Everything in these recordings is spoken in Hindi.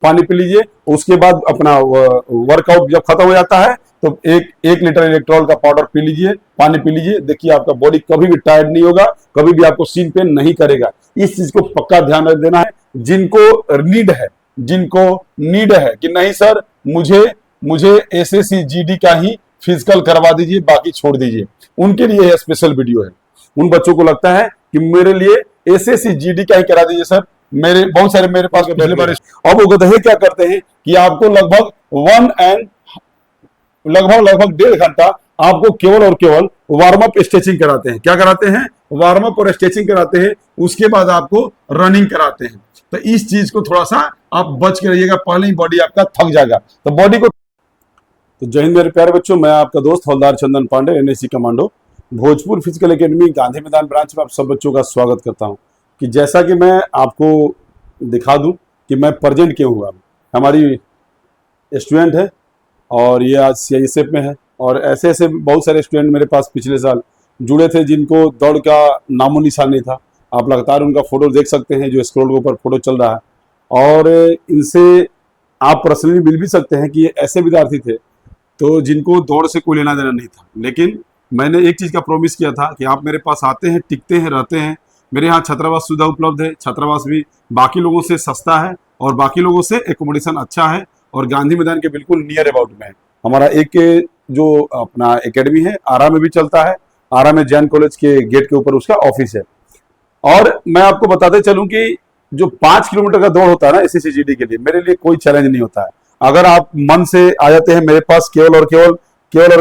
पानी पी लीजिए। उसके बाद अपना वर्कआउट जब खत्म हो जाता है तो एक लीटर इलेक्ट्रॉल का पाउडर पी लीजिए, पानी पी लीजिए। देखिए आपका बॉडी कभी भी टायर्ड नहीं होगा, कभी भी आपको सीन पेन नहीं करेगा। इस चीज को पक्का ध्यान रख देना है। जिनको नीड है कि नहीं सर मुझे मुझे एसएससी जीडी का ही फिजिकल करवा दीजिए, बाकी छोड़ दीजिए, उनके लिए यह स्पेशल वीडियो है। उन बच्चों को लगता है कि मेरे लिए एसएससी जीडी का ही करा दीजिए सर, मेरे बहुत सारे मेरे पास पहले बार। अब वो गधे क्या करते हैं कि आपको लगभग 1.5 घंटा आपको केवल और केवल वार्म अप स्ट्रेचिंग कराते हैं। क्या कराते हैं? वार्म अप और स्ट्रेचिंग कराते हैं। उसके बाद आपको रनिंग कराते हैं। तो इस चीज को थोड़ा सा आप बच के रहिएगा, पहले ही बॉडी आपका थक जाएगा। तो बॉडी को तो जय हिंद मेरे प्यारे बच्चों, मैं आपका दोस्त हवलदार Chandan Pandey, NSC commando, Bhojpur physical academy Gandhi Maidan branch में आप सब बच्चों का स्वागत करता हूं। कि जैसा कि मैं आपको दिखा दूं कि मैं प्रेजेंट क्यों हुआ। हमारी स्टूडेंट है और ये आज सीआईएसएफ में है, और ऐसे ऐसे बहुत सारे स्टूडेंट मेरे पास पिछले साल जुड़े थे जिनको दौड़ का नामो निशान नहीं था। आप लगातार उनका फोटो देख सकते हैं, जो स्क्रॉल के ऊपर फोटो चल रहा है। और इनसे आप पर्सनली मिल भी सकते हैं कि ये ऐसे विद्यार्थी थे तो जिनको दौड़ से कोई लेना देना नहीं था। लेकिन मैंने एक चीज़ का प्रॉमिस किया था कि आप मेरे पास आते हैं, टिकते हैं, रहते हैं। मेरे यहाँ छात्रावास सुविधा उपलब्ध है। छात्रावास भी बाकी लोगों से सस्ता है और बाकी लोगों से एकोमोडेशन अच्छा है, और गांधी मैदान के बिल्कुल नियर अबाउट में है। हमारा एक जो अपना एकेडमी है आरा में भी चलता है। आरा में जैन कॉलेज के गेट के ऊपर उसका ऑफिस है। और मैं आपको बताते चलूं कि जो 5 किलोमीटर का दौड़ होता है ना एसएससी जीडी के लिए, मेरे लिए कोई चैलेंज नहीं होता है। अगर आप मन से आ जाते हैं मेरे पास केवल और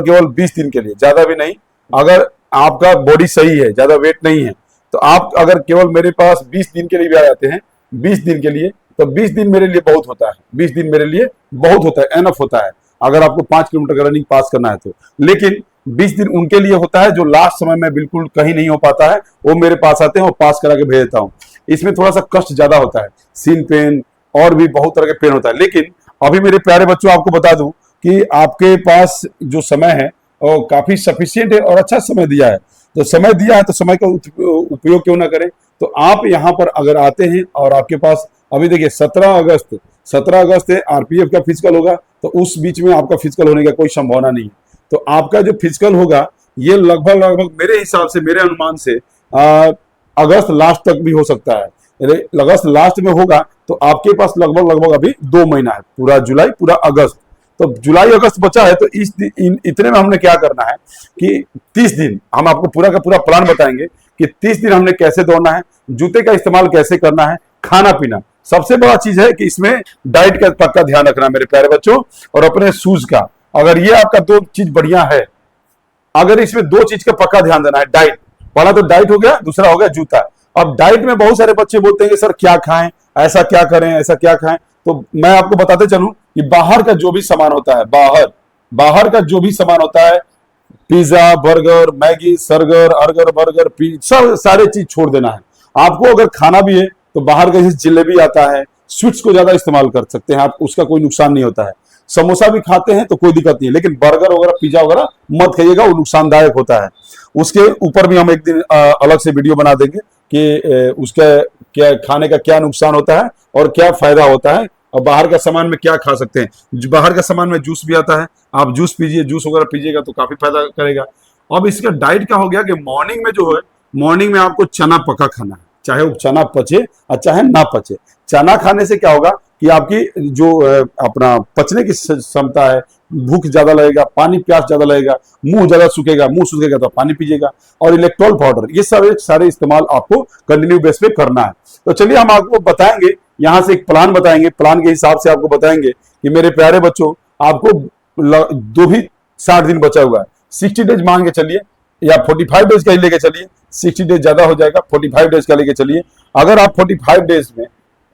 केवल 20 दिन के लिए, ज्यादा भी नहीं। अगर आपका बॉडी सही है, ज्यादा वेट नहीं है, तो आप अगर केवल मेरे पास 20 दिन के लिए भी आ जाते हैं, 20 दिन के लिए, तो 20 दिन मेरे लिए बहुत होता है। 20 दिन मेरे लिए बहुत होता है, एनफ होता है, अगर आपको 5 किलोमीटर का रनिंग पास करना है तो। लेकिन 20 दिन उनके लिए होता है जो लास्ट समय में बिल्कुल कहीं नहीं हो पाता है, वो मेरे पास आते हैं और पास करा के भेज देता हूँ। इसमें थोड़ा सा कष्ट ज्यादा होता है, सीन पेन और भी बहुत तरह के पेन होता है। लेकिन अभी मेरे प्यारे बच्चों आपको बता दूं कि आपके पास जो समय है वो काफी सफिशियंट है और अच्छा समय दिया है। तो समय दिया है तो समय का उपयोग क्यों ना करें। तो आप यहाँ पर अगर आते हैं और आपके पास अभी देखिए 17 अगस्त है, आरपीएफ का फिजिकल होगा, तो उस बीच में आपका फिजिकल होने का कोई संभावना नहीं है। तो आपका जो फिजिकल होगा ये लगभग मेरे हिसाब से, मेरे अनुमान से अगस्त लास्ट तक भी हो सकता है। अगस्त लास्ट में होगा तो आपके पास लगभग अभी 2 महीना है, पूरा जुलाई पूरा अगस्त। तो जुलाई अगस्त बचा है। तो इतने में हमने क्या करना है कि 30 दिन हम आपको पूरा का पूरा प्लान बताएंगे कि 30 दिन हमने कैसे दौड़ना है, जूते का इस्तेमाल कैसे करना है, खाना पीना। सबसे बड़ा चीज है कि इसमें डाइट का पक्का ध्यान रखना मेरे प्यारे बच्चों, और अपने शूज का। अगर ये आपका 2 चीज बढ़िया है, अगर इसमें 2 चीज का पक्का ध्यान देना है, डाइट, पहला तो डाइट हो गया, दूसरा हो गया जूता। अब डाइट में बहुत सारे बच्चे बोलते हैं कि सर क्या खाएं, ऐसा क्या करें, ऐसा क्या खाएं। तो मैं आपको बताते चलूं कि बाहर का जो भी सामान होता है, बाहर का जो भी सामान होता है, पिज्जा, बर्गर, मैगी, बर्गर, सब सारे चीज छोड़ देना है। आपको अगर खाना भी है तो बाहर का जलेबी आता है, स्वीट्स को ज्यादा इस्तेमाल कर सकते हैं आप, उसका कोई नुकसान नहीं होता है। समोसा भी खाते हैं तो कोई दिक्कत नहीं है, लेकिन बर्गर वगैरह, पिज्जा वगैरह मत खाइएगा, वो नुकसानदायक होता है। उसके ऊपर भी हम एक दिन अलग से वीडियो बना देंगे कि उसका क्या खाने का क्या नुकसान होता है और क्या फायदा होता है, और बाहर का सामान में क्या खा सकते हैं। बाहर का सामान में जूस भी आता है, आप जूस पीजिए, जूस वगैरह पीजिएगा तो काफी फायदा करेगा। अब इसका डाइट का हो गया कि मॉर्निंग में जो है, मॉर्निंग में आपको चना पका खाना है, चाहे वो चना पचे और चाहे ना पचे। चना खाने से क्या होगा कि आपकी जो अपना पचने की क्षमता है, भूख ज्यादा लगेगा, पानी प्यास ज्यादा लगेगा, मुंह ज्यादा सूखेगा तो पानी पीजिएगा। और इलेक्ट्रॉल पाउडर, ये सारे इस्तेमाल आपको कंटिन्यू बेस पे करना है। तो चलिए हम आपको बताएंगे, यहाँ से एक प्लान बताएंगे, प्लान के हिसाब से आपको बताएंगे कि मेरे प्यारे बच्चों आपको 60 दिन बचा हुआ है। 60 डेज मान के चलिए, या 45 डेज का ही लेके चलिए, 60 डेज ज्यादा हो जाएगा, 45 डेज का लेके चलिए। अगर आप 45 डेज में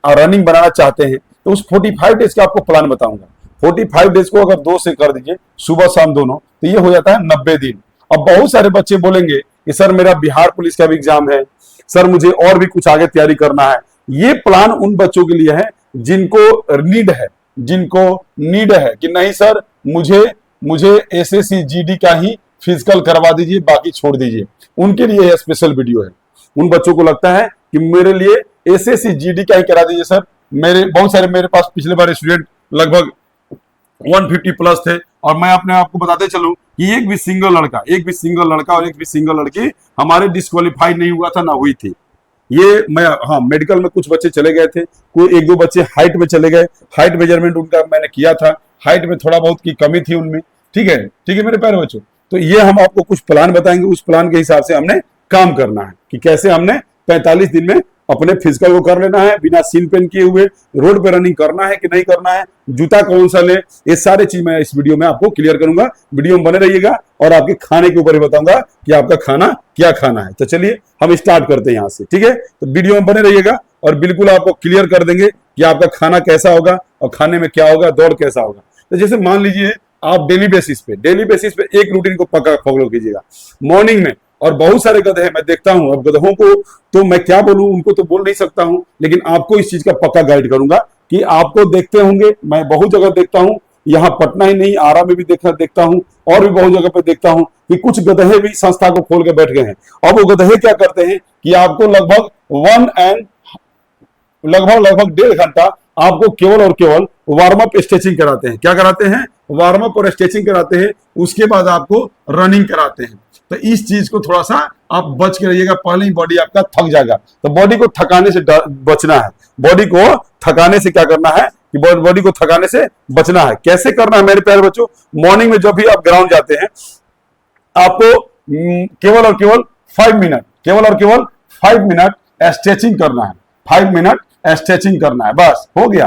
रनिंग बनाना चाहते हैं तो उस 45 डेज का आपको प्लान बताऊंगा। 45 डेज को अगर 2 से कर दीजिए, सुबह शाम दोनों, तो ये हो जाता है 90 दिन। अब बहुत सारे बच्चे बोलेंगे कि सर मेरा बिहार पुलिस का भी एग्जाम है, सर मुझे और भी कुछ आगे तैयारी करना है। ये प्लान उन बच्चों के लिए है जिनको नीड है कि नहीं सर मुझे एसएससी जीडी का ही फिजिकल करवा दीजिए, बाकी छोड़ दीजिए, उनके लिए यह स्पेशल वीडियो है। उन बच्चों को लगता है कि मेरे लिए एसएससी जीडी का ही करा दीजिए सर, बहुत सारे मेरे पास पिछले बार स्टूडेंट लगभग 150 प्लस थे, और मैं अपने आप को बताते चलूं कि एक भी सिंगल लड़का और एक भी सिंगल लड़की हमारे डिस्क्वालीफाई नहीं हुआ था, ना हुई थी। ये मैं, हाँ, मेडिकल में कुछ बच्चे चले गए थे, कोई एक दो बच्चे हाइट में चले गए, हाइट मेजरमेंट उनका मैंने किया था, हाइट में थोड़ा बहुत की कमी थी उनमें। ठीक है मेरे प्यारे बच्चों। तो ये हम आपको कुछ प्लान बताएंगे, उस प्लान के हिसाब से हमने काम करना है कि कैसे हमने 45 दिन में अपने फिजिकल को कर लेना है, बिना सीन पेन किए हुए रोड पे रनिंग करना है कि नहीं करना है, जूता कौन सा ले, ये सारे चीज मैं इस वीडियो में आपको क्लियर करूंगा। वीडियो में बने रहिएगा और आपके खाने के ऊपर भी बताऊंगा कि आपका खाना क्या खाना है। तो चलिए हम स्टार्ट करते हैं यहाँ से। ठीक है, तो वीडियो में बने रहिएगा और बिल्कुल आपको क्लियर कर देंगे कि आपका खाना कैसा होगा और खाने में क्या होगा, दौड़ कैसा होगा। तो जैसे मान लीजिए आप डेली बेसिस पे एक रूटीन को पक्का फॉलो कीजिएगा मॉर्निंग में। और बहुत सारे गधे हैं, मैं देखता हूं, अब गधों को तो मैं क्या बोलूं, उनको तो बोल नहीं सकता हूं, लेकिन आपको इस चीज का पक्का गाइड करूंगा कि आपको देखते होंगे, मैं बहुत जगह देखता हूं, यहाँ पटना ही नहीं आरा में भी देखता हूं, और भी बहुत जगह पे देखता हूं कि कुछ गधे भी संस्था को खोल के बैठ गए हैं। अब वो गधे क्या करते हैं कि आपको लगभग 1.5 घंटा आपको केवल और केवल वार्म अप स्ट्रेचिंग कराते हैं। क्या कराते हैं? वार्म अप और स्ट्रेचिंग कराते हैं, उसके बाद आपको रनिंग कराते हैं। तो इस चीज को थोड़ा सा आप बच के रहिएगा, पहले ही बॉडी आपका थक जाएगा। तो बॉडी को थकाने से बचना है, बॉडी को थकाने से क्या करना है कि बॉडी को थकाने से बचना है। कैसे करना है मेरे प्यारे बच्चों? मॉर्निंग में जब भी आप ग्राउंड जाते हैं, आपको केवल और केवल 5 मिनट स्ट्रेचिंग करना है। 5 मिनट स्ट्रेचिंग करना है, बस हो गया।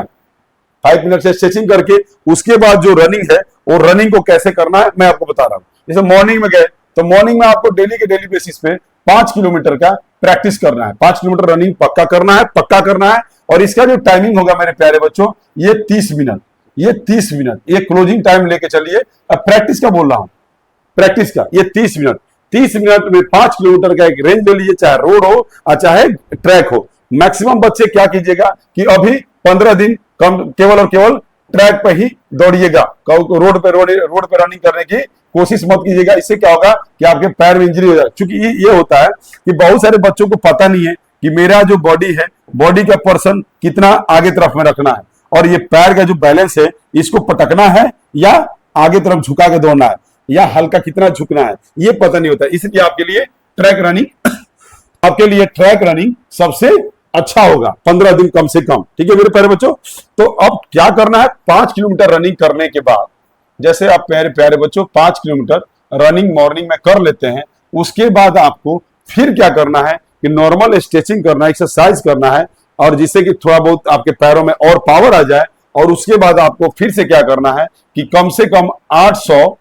5 मिनट से स्ट्रेचिंग करके उसके बाद जो रनिंग है, वो रनिंग को कैसे करना है मैं आपको बता रहा हूं। जैसे मॉर्निंग में गए तो मॉर्निंग में आपको डेली के डेली बेसिस पे 5 किलोमीटर का प्रैक्टिस करना है। 5 किलोमीटर रनिंग पक्का करना है। और इसका जो टाइमिंग होगा मेरे प्यारे बच्चों, ये 30 मिनट, ये क्लोजिंग टाइम लेके चलिए। अब प्रैक्टिस का बोल रहा हूं, प्रैक्टिस का ये 30 मिनट। 30 मिनट में 5 किलोमीटर का एक रेंज ले लीजिए, चाहे रोड हो और चाहे ट्रैक हो। मैक्सिमम बच्चे क्या कीजिएगा कि अभी 15 दिन केवल और केवल ट्रैक पे ही दौड़िएगा, रोड पे रनिंग करने की कोशिश मत कीजिएगा। इससे क्या होगा कि आपके पैर में इंजरी हो जाएगा। क्योंकि ये होता है कि बहुत सारे बच्चों को पता नहीं है कि मेरा जो बॉडी है, बॉडी का पर्सन कितना आगे तरफ में रखना है, और ये पैर का जो बैलेंस है, इसको पटकना है या आगे तरफ झुका के दौड़ना है, या हल्का कितना झुकना है, ये पता नहीं होता। इसलिए आपके लिए ट्रैक रनिंग सबसे अच्छा होगा, 15 दिन कम से कम। ठीक है मेरे प्यारे बच्चों। तो अब क्या करना है? 5 किलोमीटर रनिंग करने के बाद, जैसे आप प्यारे बच्चों 5 किलोमीटर रनिंग मॉर्निंग में कर लेते हैं, उसके बाद आपको फिर क्या करना है कि नॉर्मल स्ट्रेचिंग करना है, एक्सरसाइज करना है, और जिससे कि थोड़ा बहुत आपके पैरों में और पावर आ जाए। और उसके बाद आपको फिर से क्या करना है कि कम से कम 800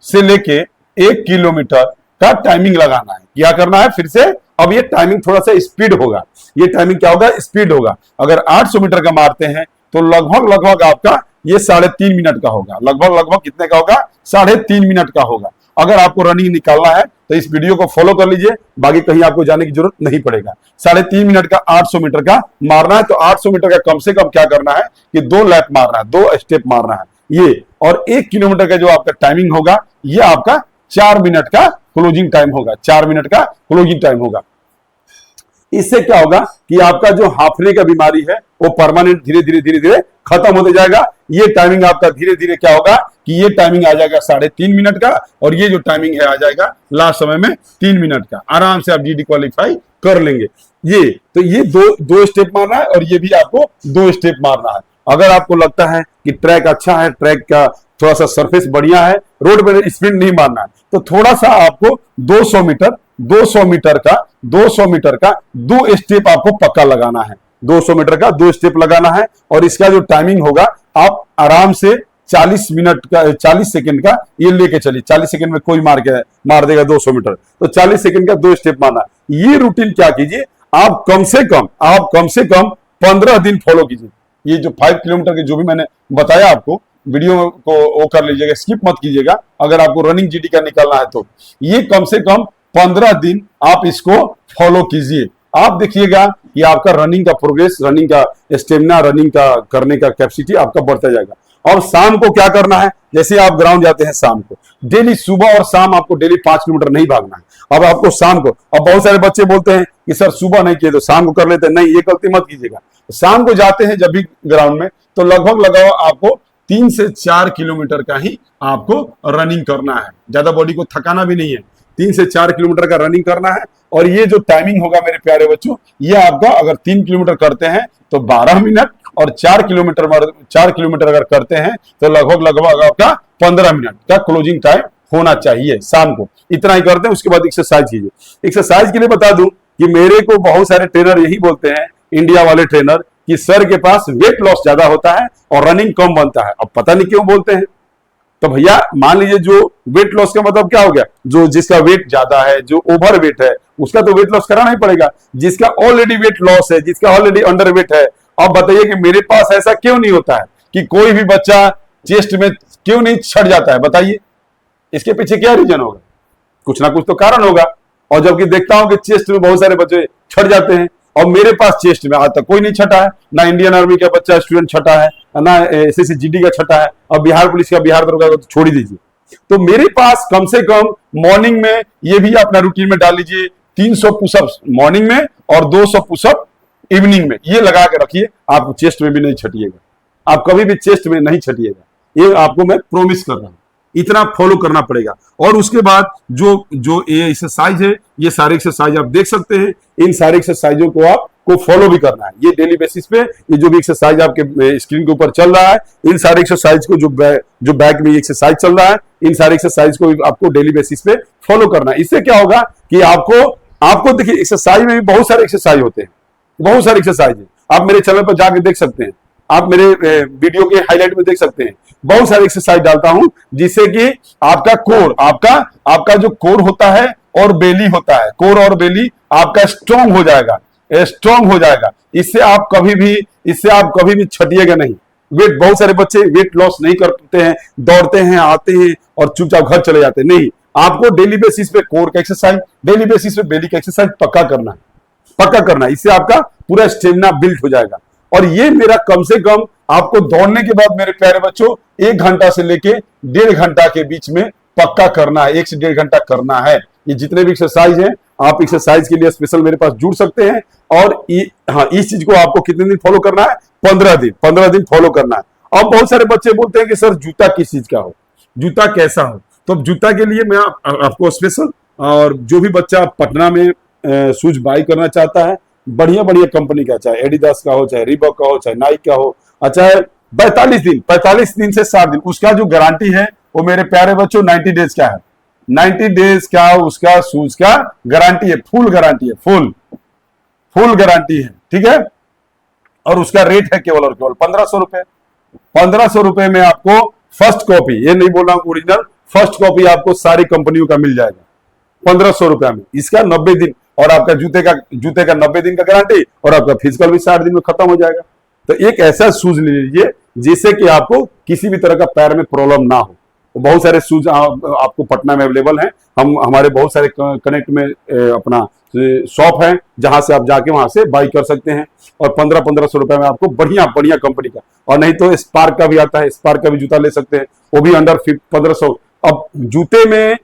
से लेके 1 किलोमीटर का टाइमिंग लगाना है। क्या करना है फिर से? अब ये टाइमिंग थोड़ा सा स्पीड होगा। ये टाइमिंग क्या होगा? स्पीड होगा। अगर 800 मीटर का मारते हैं तो लगभग आपका ये 3.5 मिनट का होगा। लगभग कितने का होगा? 3.5 मिनट का होगा। अगर आपको रनिंग निकालना है तो इस वीडियो को फॉलो कर लीजिए, बाकी कहीं आपको जाने की जरूरत नहीं पड़ेगा। 3.5 मिनट का 800 मीटर का मारना है। तो 800 मीटर का कम से कम क्या करना है कि 2 लैप मारना है, 2 स्टेप मारना है ये। और 1 किलोमीटर का जो आपका टाइमिंग होगा, ये आपका 4 मिनट का क्लोजिंग टाइम होगा। 4 मिनट का क्लोजिंग टाइम होगा। इससे क्या होगा कि आपका जो हांफने का बीमारी है, वो परमानेंट धीरे धीरे खत्म होते जाएगा। ये टाइमिंग आपका धीरे धीरे क्या होगा कि ये टाइमिंग आ जाएगा 3.5 मिनट का, और ये जो टाइमिंग है आ जाएगा लास्ट समय में 3 मिनट का। आराम से आप जीडी क्वालिफाई कर लेंगे। ये दो स्टेप मारना है, और ये भी आपको 2 स्टेप मारना है। अगर आपको लगता है कि ट्रैक अच्छा है, ट्रैक का थोड़ा सा सरफेस बढ़िया है, रोड पे स्पिन नहीं मारना है, तो थोड़ा सा आपको 200 मीटर का 2 स्टेप आपको पक्का लगाना है। 200 मीटर का 2 स्टेप लगाना है। और इसका जो टाइमिंग होगा, आप आराम से 40 सेकंड का ये लेके चलिए। 40 सेकंड में कोई मार देगा 200 मीटर, तो 40 सेकंड का 2 स्टेप मारना। ये रूटीन क्या कीजिए, आप कम से कम 15 दिन फॉलो कीजिए। ये जो 5 किलोमीटर के जो भी मैंने बताया आपको, वीडियो को वो कर लीजिएगा, स्किप मत कीजिएगा। अगर आपको रनिंग जीडी का निकालना है तो ये कम से कम 15 दिन आप इसको फॉलो कीजिए। आप देखिएगा कि आपका रनिंग का प्रोग्रेस, रनिंग का स्टेमिना, रनिंग का करने का कैपेसिटी आपका बढ़ता जाएगा। और शाम को क्या करना है, जैसे आप ग्राउंड जाते हैं शाम को, डेली सुबह और शाम आपको डेली 5 किलोमीटर नहीं भागना है। अब आपको शाम को, अब बहुत सारे बच्चे बोलते हैं कि सर सुबह नहीं किए तो शाम को कर लेते हैं, नहीं, ये गलती मत कीजिएगा। शाम को जाते हैं जब भी ग्राउंड में, तो लगभग लगाओ आपको 3 से 4 किलोमीटर का ही आपको रनिंग करना है, ज्यादा बॉडी को थकाना भी नहीं है, 3 से 4 किलोमीटर का रनिंग करना है। और ये जो टाइमिंग होगा मेरे प्यारे बच्चों, ये आपका अगर 3 किलोमीटर करते हैं तो 12 मिनट, और 4 किलोमीटर अगर करते हैं तो लगभग आपका 15 मिनट का क्लोजिंग टाइम होना चाहिए शाम को। इतना ही करते हैं, उसके बाद एक्सरसाइज कीजिए। एक्सरसाइज के लिए बता दूं कि मेरे को बहुत सारे ट्रेनर यही बोलते हैं, इंडिया वाले ट्रेनर, कि सर के पास वेट लॉस ज्यादा होता है और रनिंग कम बनता है। अब पता नहीं क्यों बोलते हैं। तो भैया मान लीजिए जो वेट लॉस का मतलब क्या हो गया, जो जिसका वेट ज्यादा है, जो ओवर वेट है, उसका तो वेट लॉस कराना ही पड़ेगा। जिसका ऑलरेडी वेट लॉस है, जिसका ऑलरेडी अंडर वेट है, अब बताइए कि मेरे पास ऐसा क्यों नहीं होता है कि कोई भी बच्चा चेस्ट में क्यों नहीं छट जाता है, बताइए इसके पीछे क्या रीजन होगा, कुछ ना कुछ तो कारण होगा। और जबकि देखता हूं कि चेस्ट में बहुत सारे बच्चे छट जाते हैं, और मेरे पास चेस्ट में आज तक कोई नहीं छटा है, ना इंडियन आर्मी का बच्चा स्टूडेंट छटा है, ना एसएससी जीडी का छटा है, और बिहार पुलिस का, बिहार दरोगा का तो छोड़ ही दीजिए। तो मेरे पास कम से कम मॉर्निंग में, ये भी अपना रूटीन में डाल लीजिए, 300 पुशअप मॉर्निंग में और 200 पुशअप इवनिंग में, ये लगा के रखिए, आप चेस्ट में भी नहीं छटिएगा, आप कभी भी चेस्ट में नहीं छटिएगा, ये आपको मैं प्रॉमिस कर रहा हूं। इतना फॉलो करना पड़ेगा। और उसके बाद जो जो ये एक्सरसाइज है, ये सारे एक्सरसाइज आप देख सकते हैं, इन सारे एक्सरसाइजों को आपको फॉलो भी करना है। ये डेली बेसिस पे, ये जो भी एक्सरसाइज आपके स्क्रीन के ऊपर चल रहा है, इन सारे एक्सरसाइज को, जो बैक में एक्सरसाइज चल रहा है, इन सारे एक्सरसाइज को आपको डेली बेसिस पे फॉलो करना है। इससे क्या होगा कि आपको देखिए, एक्सरसाइज में भी बहुत सारे एक्सरसाइज होते हैं, बहुत सारे एक्सरसाइज है, आप मेरे चैनल पर जाके देख सकते हैं, आप मेरे वीडियो के हाईलाइट में देख सकते हैं, बहुत सारे एक्सरसाइज डालता हूं, जिससे कि आपका कोर, आपका जो कोर होता है और बेली होता है, कोर और बेली आपका स्ट्रांग हो जाएगा। इससे आप कभी भी छटिएगा नहीं। बहुत सारे बच्चे वेट लॉस नहीं करते हैं, दौड़ते हैं, आते हैं और चुपचाप घर चले जाते हैं। नहीं, आपको डेली बेसिस पे कोर का एक्सरसाइज, डेली बेसिस पे बेली का एक्सरसाइज पक्का करना है। इससे आपका पूरा स्टेमिना बिल्ड हो जाएगा। और ये मेरा कम से कम आपको दौड़ने के बाद मेरे प्यारे बच्चों 1 घंटा से लेके 1.5 घंटा के बीच में पक्का करना है, 1 से 1.5 घंटा करना है। ये जितने भी एक्सरसाइज हैं, आप एक्सरसाइज के लिए स्पेशल मेरे पास जुड़ सकते हैं। और इस चीज को आपको कितने दिन फॉलो करना है? 15 दिन फॉलो करना है। अब बहुत सारे बच्चे बोलते हैं कि सर जूता किस चीज का हो, जूता कैसा हो। तो जूता के लिए मैं आपको स्पेशल, और जो भी बच्चा पटना में शूज बाई करना चाहता है, बढ़िया कंपनी का, चाहे एडिडास का हो, चाहे रीबॉक का हो, चाहे नाइक का हो, अच्छा है, 45 दिन से 60 दिन उसका जो गारंटी है, वो मेरे प्यारे बच्चों 90 डेज का है। 90 डेज का उसका शूज का गारंटी है, फुल गारंटी है, ठीक है। और उसका रेट है केवल और केवल 1500 रुपए। 1500 रुपए में आपको फर्स्ट कॉपी, ये नहीं बोल रहा हूं ओरिजिनल, फर्स्ट कॉपी आपको सारी कंपनियों का मिल जाएगा 1500 रुपए में। इसका 90 दिन, और आपका जूते का 90 दिन का गारंटी, और आपका फिजिकल भी 60 दिन में खत्म हो जाएगा। तो एक ऐसा शूज ले लीजिए जिससे कि आपको किसी भी तरह का पैर में प्रॉब्लम ना हो। तो बहुत सारे शूज आपको पटना में अवेलेबल हैं। हमारे बहुत सारे कनेक्ट में अपना शॉप है, जहां से आप जाके वहां से बाई कर सकते हैं। और 1500 रुपए में आपको बढ़िया कंपनी का, और नहीं तो स्पार्क का भी आता है, स्पार्क का भी जूता ले सकते हैं, वो भी अंडर 1500। अब जूते में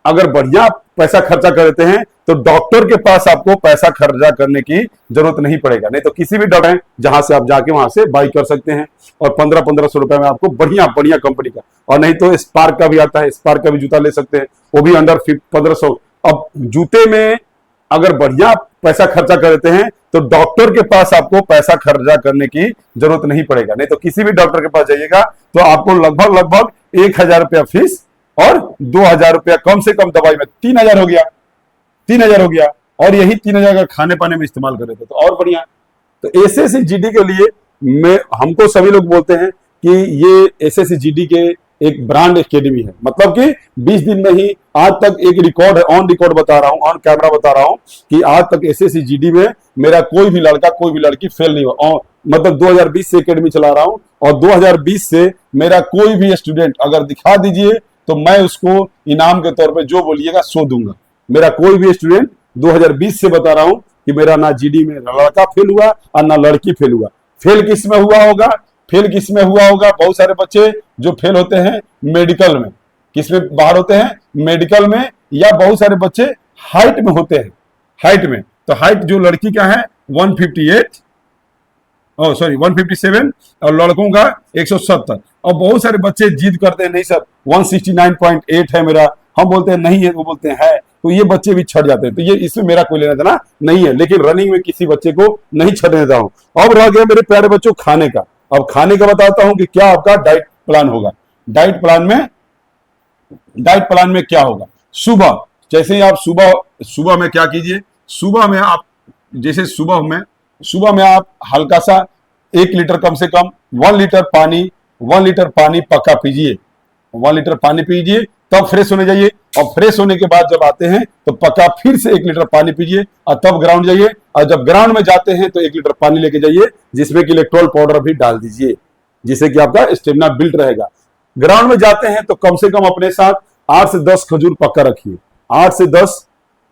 अगर बढ़िया पैसा खर्चा करते हैं तो डॉक्टर के पास आपको पैसा खर्चा करने की जरूरत नहीं पड़ेगा। नहीं तो किसी भी डॉक्टर है जहां से आप जाके वहां से बाई कर सकते हैं, और 1500 रुपए में आपको बढ़िया कंपनी का, और नहीं तो स्पार्क का भी आता है, स्पार्क का भी जूता ले सकते हैं, वो भी अंडर 1500। अब जूते में अगर बढ़िया पैसा खर्चा करते हैं तो डॉक्टर के पास आपको पैसा खर्चा करने की जरूरत नहीं पड़ेगा। नहीं तो किसी भी डॉक्टर के पास जाइएगा तो आपको लगभग 1000 रुपया फीस और 2000 रुपया कम से कम दवाई में, 3000 हो गया। और यही 3000 का खाने पाने में इस्तेमाल कर रहे थे तो और बढ़िया। तो एसएससी जीडी के लिए हमको सभी लोग बोलते हैं कि ये एसएससी जीडी के एक ब्रांड एकेडमी है। मतलब कि 20 दिन में ही आज तक एक रिकॉर्ड है, ऑन रिकॉर्ड बता रहा हूं, ऑन कैमरा बता रहा हूं कि आज तक एसएससी जीडी में मेरा कोई भी लड़का, कोई भी लड़की फेल नहीं हुआ। मतलब 2020 से एकेडमी चला रहा हूं, और 2020 से मेरा कोई भी स्टूडेंट अगर दिखा दीजिए तो मैं उसको इनाम के तौर पे जो बोलिएगा सो दूंगा। मेरा कोई भी स्टूडेंट 2020 से बता रहा हूं कि मेरा ना जीडी में लड़का फेल हुआ और ना लड़की फेल हुआ। फेल किस में हुआ होगा? फेल किसमें हुआ होगा? बहुत सारे बच्चे जो फेल होते हैं मेडिकल में, किसमें बाहर होते हैं? मेडिकल में। या बहुत सारे बच्चे हाइट में होते हैं, हाइट में। तो हाइट जो लड़की का है 158, सॉरी 157, और लड़कों का 170। और बहुत सारे बच्चे जिद करते हैं नहीं सर 169.8 है मेरा, हम बोलते हैं नहीं है, वो बोलते हैं है, तो ये बच्चे भी छट जाते हैं। तो ये इसमें मेरा कोई लेना देना नहीं है, लेकिन रनिंग में किसी बच्चे को नहीं छटने देता हूं। अब रह गया मेरे प्यारे बच्चों खाने का। अब खाने का बताता हूं कि क्या आपका डाइट प्लान होगा। डाइट प्लान में क्या होगा? सुबह जैसे ही आप सुबह में क्या कीजिए, सुबह में आप जैसे सुबह में आप हल्का सा 1 लीटर कम से कम 1 लीटर पानी पक्का पीजिए। 1 लीटर पानी पीजिए, तब फ्रेश होने जाइए। और फ्रेश होने के बाद जब आते हैं तो पक्का फिर से 1 लीटर पानी पीजिए और तब ग्राउंड जाइए। और जब ग्राउंड में जाते हैं तो 1 लीटर पानी लेके जाइए, जिसमें कि इलेक्ट्रोल पाउडर भी डाल दीजिए, जिससे कि आपका स्टेमिना बिल्ड रहेगा। ग्राउंड में जाते हैं तो कम से कम अपने साथ 8 से 10 खजूर पक्का रखिए। 8 से 10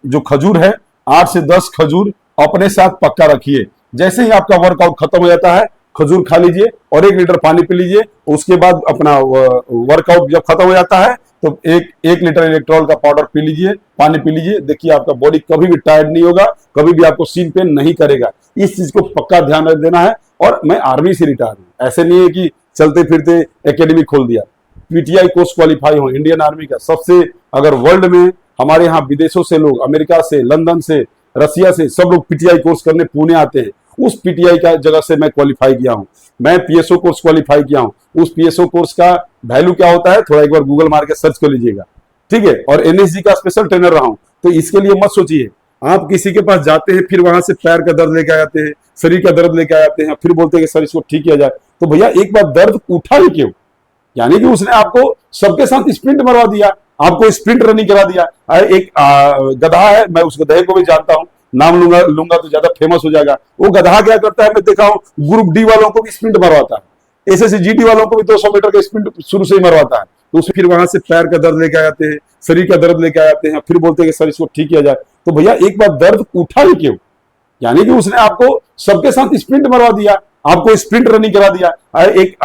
जो खजूर है, 8 से 10 खजूर अपने साथ पक्का रखिए। जैसे ही आपका वर्कआउट खत्म हो जाता है, खजूर खा लीजिए और 1 लीटर पानी पी लीजिए। उसके बाद अपना वर्कआउट जब खत्म हो जाता है तो एक लीटर इलेक्ट्रोल का पाउडर पी लीजिए, पानी पी लीजिए। देखिए आपका बॉडी कभी भी टायर्ड नहीं होगा, कभी भी आपको सीन पेन नहीं करेगा। इस चीज को पक्का ध्यान रख देना है। और मैं आर्मी से रिटायर हूं, ऐसे नहीं है कि चलते फिरते एकेडमी खोल दिया। पीटीआई कोर्स क्वालिफाई हो इंडियन आर्मी का सबसे, अगर वर्ल्ड में हमारे यहाँ विदेशों से लोग, अमेरिका से, लंदन से, रसिया से सब लोग पीटीआई कोर्स करने पुणे आते हैं। उस पीटीआई का जगह से मैं क्वालिफाई किया हूं। मैं पीएसओ कोर्स क्वालिफाई किया हूं। उस पीएसओ कोर्स का वैल्यू क्या होता है थोड़ा एक बार गूगल मार के सर्च कर लीजिएगा, ठीक है। और एनएसजी का स्पेशल ट्रेनर रहा हूं। तो इसके लिए मत सोचिए आप किसी के पास जाते हैं फिर वहां से पैर का दर्द लेके आते हैं, शरीर का दर्द लेके आते हैं, फिर बोलते हैं कि सर इसको ठीक किया जाए। तो भैया एक बार दर्द उठा ही क्यों? यानी कि उसने आपको सबके साथ स्प्रिंट मरवा दिया, आपको स्प्रिंट रनिंग करा दिया। एक गधा है, मैं उस गधे को भी जानता हूं, नाम लूंगा तो ज्यादा फेमस हो जाएगा। वो गधा क्या करता है, मैं देखा हूं ग्रुप डी वालों को भी स्प्रिंट मरवाता है, एसएससी जीडी वालों को भी 200 मीटर का स्प्रिंट शुरू से ही मरवाता है। तो उसमें फिर वहां से पैर का दर्द लेके आते हैं, शरीर का दर्द लेके आते हैं, फिर बोलते हैं कि सर इसको ठीक किया जाए। तो भैया एक बार दर्द उठा ही क्यों? यानी कि उसने आपको सबके साथ स्प्रिंट मरवा दिया, आपको स्प्रिंट रनिंग करा दिया। एक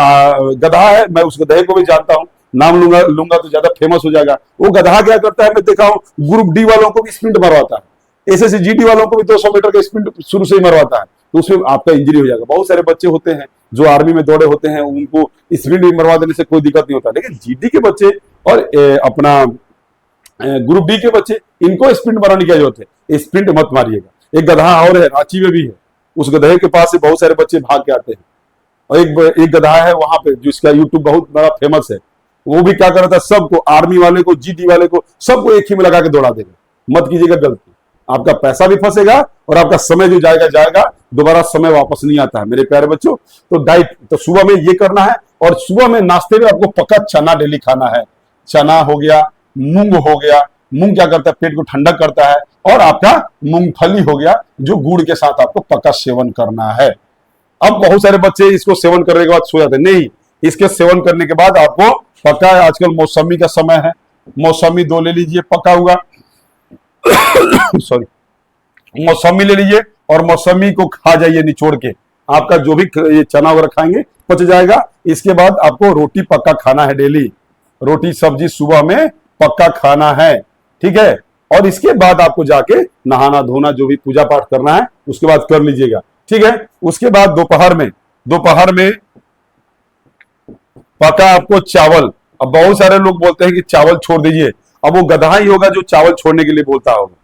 गधा है, मैं उस गधे को भी जानता हूं, नाम लूंगा तो ज्यादा फेमस हो जाएगा। वो गधा क्या करता है, मैं देखा हूं ग्रुप डी वालों को भी स्प्रिंट मरवाता है, एसएससी जीडी वालों को भी 200 मीटर का स्प्रिंट शुरू से ही मरवाता है। तो उसमें आपका इंजरी हो जाएगा। बहुत सारे बच्चे होते हैं जो आर्मी में दौड़े होते हैं, उनको स्प्रिंट मरवा देने से कोई दिक्कत नहीं होता, लेकिन जीडी के बच्चे और अपना ग्रुप डी के बच्चे, इनको स्प्रिंट मराने की जरूरत है। स्प्रिंट मत मारिएगा। एक गधा और है, रांची में भी है, उस गधे के पास से बहुत सारे बच्चे भाग के आते हैं। और एक गधा है वहां पे जिसका यूट्यूब बहुत बड़ा फेमस है, वो भी क्या कर रहा था, सबको, आर्मी वाले को, जीडी वाले को, सबको एक ही में लगा के दौड़ा देगा। मत कीजिएगा गलती, आपका पैसा भी फंसेगा और आपका समय जो जाएगा, दोबारा समय वापस नहीं आता है मेरे प्यारे बच्चों। तो डाइट तो सुबह में ये करना है। और सुबह में नाश्ते में आपको पक्का चना डेली खाना है। चना हो गया, मूंग हो गया। मूंग क्या करता है, पेट को ठंडक करता है। और आपका मूंगफली हो गया, जो गुड़ के साथ आपको पक्का सेवन करना है। अब बहुत सारे बच्चे इसको सेवन करने के बाद सो जाते हैं, नहीं, इसके सेवन करने के बाद आपको पक्का है, आजकल मौसमी का समय है, मौसमी 2 ले लीजिए, पक्का होगा। सॉरी, मौसमी ले लीजिए और मौसमी को खा जाइए निचोड़ के, आपका जो भी ये चना वगैरह खाएंगे पच जाएगा। इसके बाद आपको रोटी पक्का खाना है डेली, रोटी सब्जी सुबह में पक्का खाना है, ठीक है। और इसके बाद आपको जाके नहाना धोना जो भी पूजा पाठ करना है उसके बाद कर लीजिएगा, ठीक है। उसके बाद दोपहर में पक्का आपको चावल। अब बहुत सारे लोग बोलते हैं कि चावल छोड़ दीजिए, अब वो गधा ही होगा जो चावल छोड़ने के लिए बोलता होगा।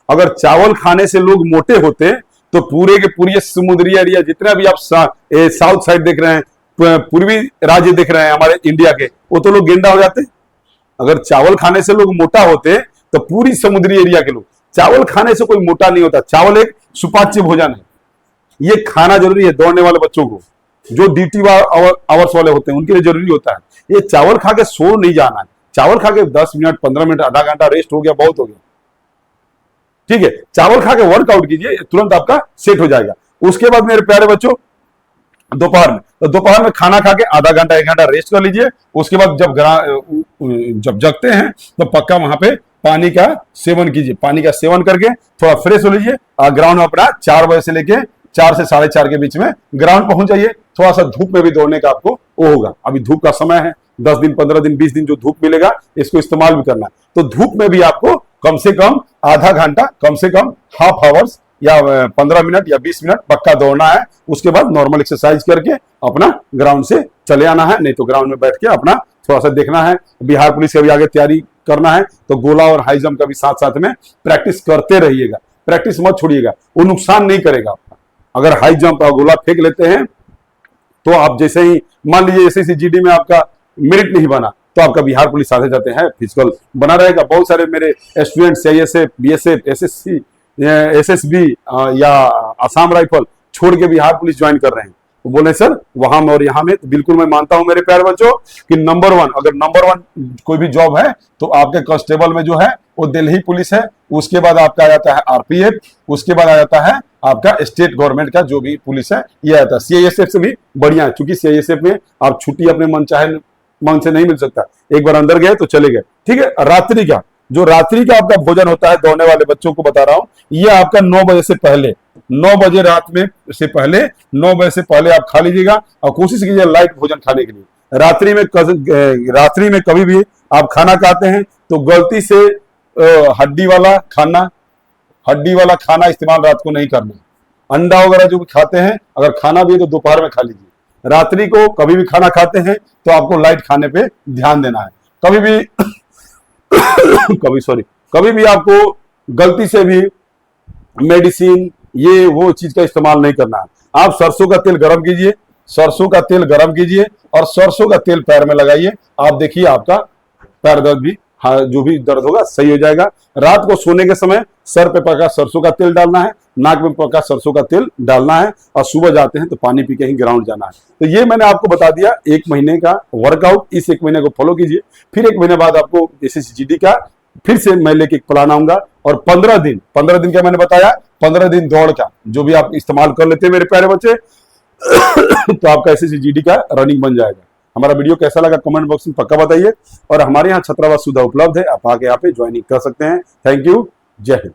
अगर चावल खाने से लोग मोटे होते तो पूरे के पूरे समुद्री एरिया जितना भी आप साउथ साइड देख रहे हैं, पूर्वी राज्य देख रहे हैं हमारे इंडिया के, वो तो लोग गेंडा हो जाते। अगर चावल खाने से लोग मोटा होते तो पूरी समुद्री एरिया के लोग, चावल खाने से कोई मोटा नहीं होता। चावल एक सुपाच्य भोजन है, ये खाना जरूरी है दौड़ने वाले बच्चों को, जो ड्यूटी आवर्स वाले होते हैं उनके लिए जरूरी होता है। ये चावल खा के सो नहीं जाना है, चावल खा के 10 मिनट 15 मिनट आधा घंटा रेस्ट हो गया, बहुत हो गया, ठीक है। चावल खा के वर्कआउट कीजिए, तुरंत आपका सेट हो जाएगा। उसके बाद मेरे प्यारे बच्चों दोपहर में खाना खा के आधा घंटा 1 घंटा रेस्ट कर लीजिए। उसके बाद जब जगते हैं तो पक्का वहां पे पानी का सेवन कीजिए। पानी का सेवन करके थोड़ा फ्रेश हो लीजिए। ग्राउंड में अपना 4 बजे से लेके 4 से 4:30 के बीच में ग्राउंड पहुंच जाइए। थोड़ा सा धूप में भी दौड़ने का आपको वो होगा। अभी धूप का समय है, 10 दिन 15 दिन 20 दिन जो धूप मिलेगा इसको इस्तेमाल भी करना है। तो धूप में भी आपको कम से कम आधा घंटा, कम से कम हाफ आवर्स या 15 मिनट या 20 मिनट पक्का दौड़ना है। उसके बाद नॉर्मल एक्सरसाइज करके अपना ग्राउंड से चले आना है, नहीं तो ग्राउंड में बैठ के अपना थोड़ा सा देखना है। बिहार पुलिस का भी आगे तैयारी करना है, तो गोला और हाई जंप का भी साथ साथ में प्रैक्टिस करते रहिएगा, प्रैक्टिस मत छोड़िएगा, वो नुकसान नहीं करेगा आपका। अगर हाई जंप और गोला फेंक लेते हैं तो आप जैसे ही मान लीजिए एसएससी जीडी में आपका मेरिट नहीं बना तो आपका बिहार पुलिस साथे जाते हैं फिजिकल बना रहेगा। बहुत सारे मेरे student CISF, BSF, SSC, SSB या आसाम राइफल छोड़ के बिहार पुलिस ज्वाइन कर रहे हैं। वो बोले सर वहां में और यहाँ में, तो बिल्कुल मैं मानता हूं मेरे प्यारे बच्चों कि नंबर 1, अगर नंबर 1 कोई भी जॉब है तो आपके कांस्टेबल में जो है वो दिल्ली पुलिस है, उसके बाद आपका आ जाता है आरपीएफ, उसके बाद आ जाता है आपका स्टेट गवर्नमेंट का जो भी पुलिस है ये आता है। सीआईएसएफ से भी बढ़िया है, क्योंकि सीआईएसएफ में आप छुट्टी अपने मन से नहीं मिल सकता, एक बार अंदर गए तो चले गए। ठीक है, रात्रि का जो रात्रि का आपका भोजन होता है, दौड़ने वाले बच्चों को बता रहा हूं, ये आपका 9 बजे से पहले, 9 बजे रात में से पहले 9 बजे से पहले आप खा लीजिएगा और कोशिश कीजिए लाइट भोजन खाने के लिए। रात्रि में कभी भी आप खाना खाते हैं तो गलती से हड्डी वाला खाना इस्तेमाल रात को नहीं करना। अंडा वगैरह जो भी खाते हैं, अगर खाना भी है तो दोपहर में खा लीजिए। रात्रि को कभी भी खाना खाते हैं तो आपको लाइट खाने पे ध्यान देना है। कभी भी आपको गलती से भी मेडिसिन ये वो चीज का इस्तेमाल नहीं करना है। आप सरसों का तेल गरम कीजिए, और सरसों का तेल पैर में लगाइए। आप देखिए आपका पैर दर्द भी, जो भी दर्द होगा सही हो जाएगा। रात को सोने के समय सर पे पका सरसों का तेल डालना है, नाक में पका सरसों का तेल डालना है, और सुबह जाते हैं तो पानी पी के ही ग्राउंड जाना है। तो ये मैंने आपको बता दिया 1 महीने का वर्कआउट। इस 1 महीने को फॉलो कीजिए, फिर 1 महीने बाद आपको एसएससी जीडी का फिर से मैं लेके एक प्लान आऊंगा। और 15 दिन का मैंने बताया, 15 दिन दौड़ का जो भी आप इस्तेमाल कर लेते हैं मेरे प्यारे बच्चे तो आपका एसएससी जीडी का रनिंग बन जाएगा। हमारा वीडियो कैसा लगा कमेंट बॉक्स में पक्का बताइए। और हमारे यहाँ छात्रावास सुविधा उपलब्ध है, आप आके यहाँ पे ज्वाइनिंग कर सकते हैं। थैंक यू, जय हिंद।